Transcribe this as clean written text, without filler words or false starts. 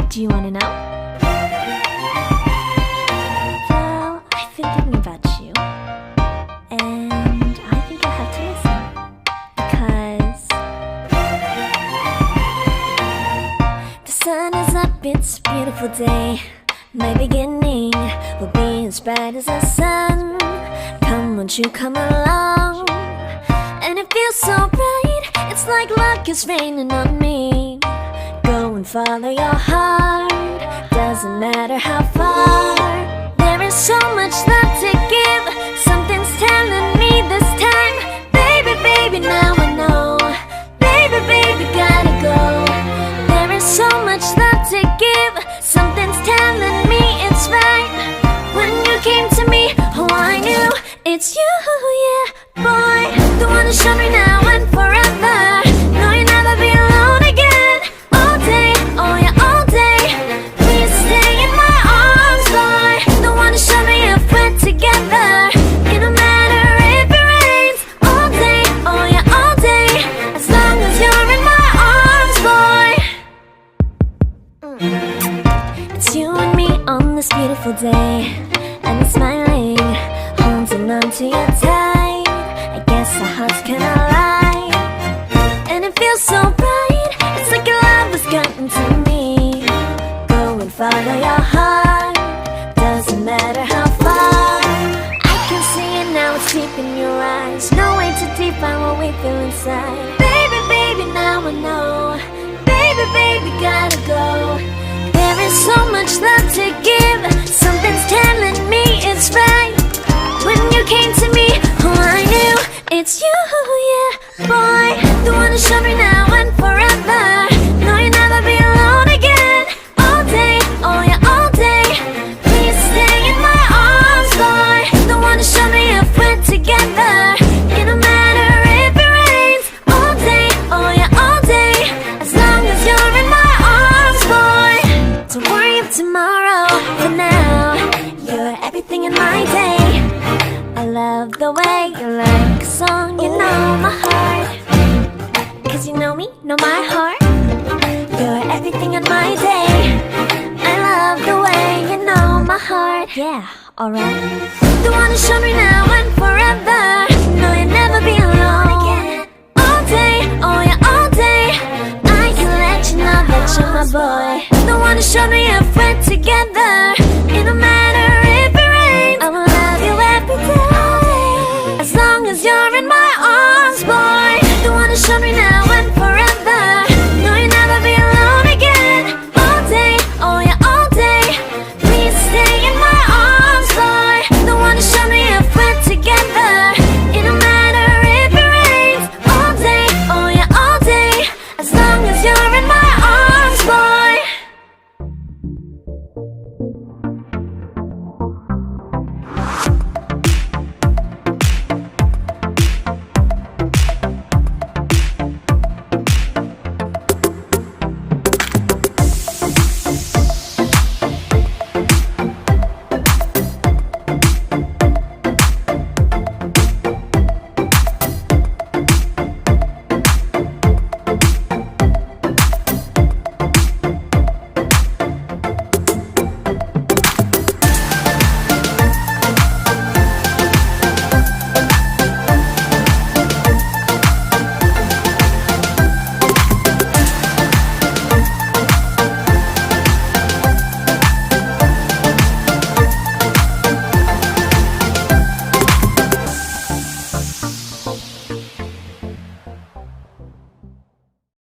Do you want to know? Well, I've been thinking about you, and I think I have to listen, because the sun is up, it's a beautiful day. My beginning will be as bright as the sun. Come, won't you come along? And it feels so bright, it's like luck is raining on me. Go and follow your heart, doesn't matter how far. There is so much love to give, something's telling me this time. Baby, baby, now I know. Baby, baby, gotta go. There is so much love to give, something's telling me it's right. When you came to me, oh I knew it's you, yeah, boy. The one who showed me now and forever. No, you'll never be alone again. All day, oh yeah, all day. Please stay in my arms, boy. The one who showed me if we're together. It don't matter if it rains. All day, oh yeah, all day. As long as you're in my arms, boy. It's you and me on this beautiful day, and it's smiling, holding on to you tight. I guess our hearts can align, and it feels so bright. It's like your love has gotten to me. Go and follow your heart, doesn't matter how far. I can see it now, it's deep in your eyes. No way to define what we feel inside. Baby, baby, now I know. Baby, baby, gotta go. There is so much love to give, something's telling me it's right. When you came to me, oh I knew it's you, yeah, boy. The one who showed me now and forever. No, you'll never be alone again. All day, oh yeah, all day. Please stay in my arms, boy. The one who showed me if we're together. It don't matter if it rains. All day, oh yeah, all day. As long as you're in my arms, boy. Don't worry of tomorrow, for now you're everything in my day. I love the way you like a song, you know my heart. Cause you know me, know my heart. You're everything in my day. I love the way you know my heart. Yeah, alright. The one who showed me now and forever. No, you'll never be alone again. All day, oh yeah, all day. I can let you know that you're my boy. The one who showed me if we're together.